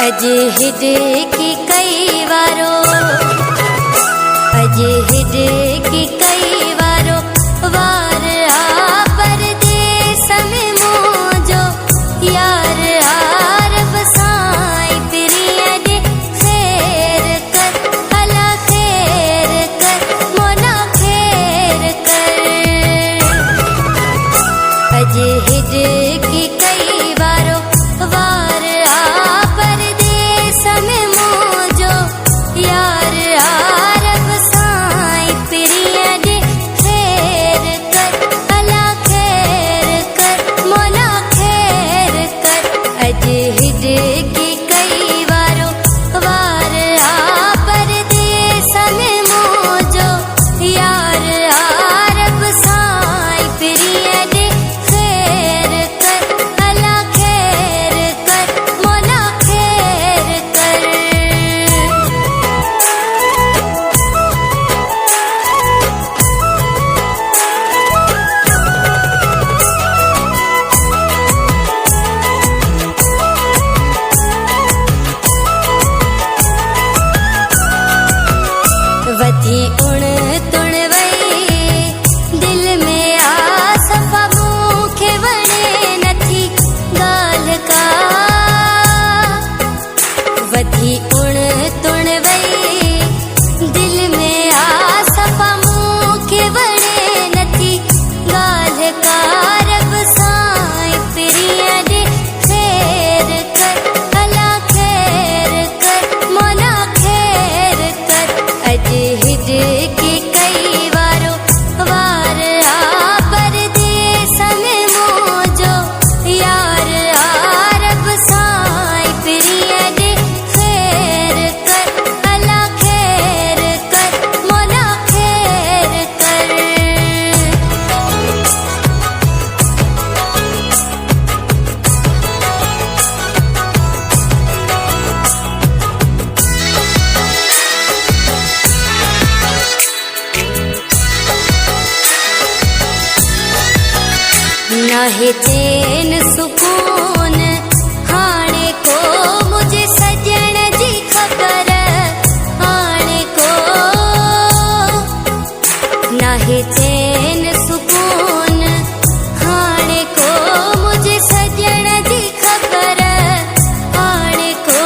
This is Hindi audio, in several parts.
अजे हिडे की कई वारो, अजे हिडे की कई वारो वार आ परदेस में मोजो यार आर बसाई पिरिया दे खैर कर अला खैर कर मोना खैर कर। अजे हिडे की कई वारो वार आ परदेस में मोजो यार आर बसाई पिरिया दे खैर कर अला खैर कर मोना खैर कर। अजे हिडे की कई वारो वार आ परदेस में मोजो यार आर बसाई पिरिया दे खैर कर अला खैर कर मोना खैर कर। वधी उण तुण वई दिल में आस मूंखे वणे नथी ॻाल्हि का। वधी उण तुण वई दिल में आस मूंखे वणे नथी ॻाल्हि का। रब साईं पिरिया दे खैर कर अला खैर कर मोना खैर कर। अजे हिडे की कई वारो वार आ परदेस में मोजो यार आ रब साईं पिरिया दे खैर कर अला खैर कर मोना खैर कर। नाहे चैन सुकून हाणे को मुझे सजण जी ख़बर हाणे को। नाहे चैन सुकून हाणे को मुझे सजण जी ख़बर हाणे को।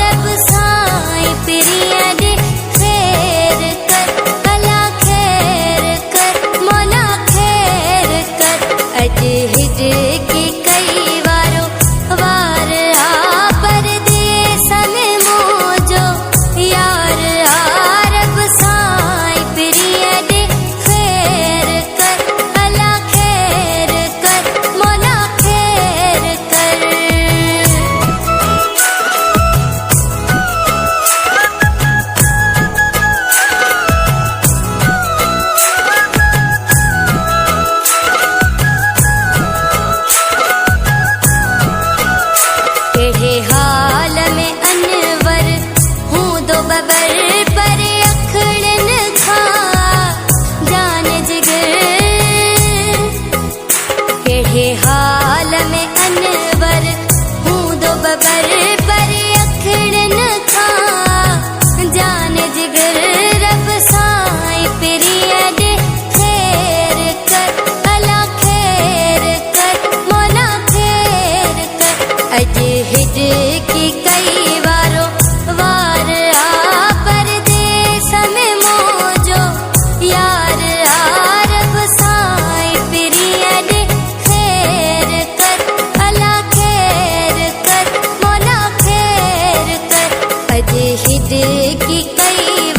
रब साईं पिरिया दे खैर कर अला खैर कर मोना खैर कर। अजे हिडे की कई वारो वार आ परदेस में मोजो यार आ रब साईं पिरिया दे खैर कर अला खैर कर मोना खैर कर। केड़े हाल में अनवर हूँ दो बबर पर अखड़न खा जान जिगर। केड़े हाल में अनवर हूँ दो बबर पर अखड़न खा जान जिगर। रब साईं पिरिया दे खैर कर अला खैर कर मोना खैर कर। अजे हिडे की कई वारो वार आ परदेस में मोजो यार आ रब साईं पिरिया दे खैर कर अला खैर कर मोना खैर कर। अजे हिडे की कई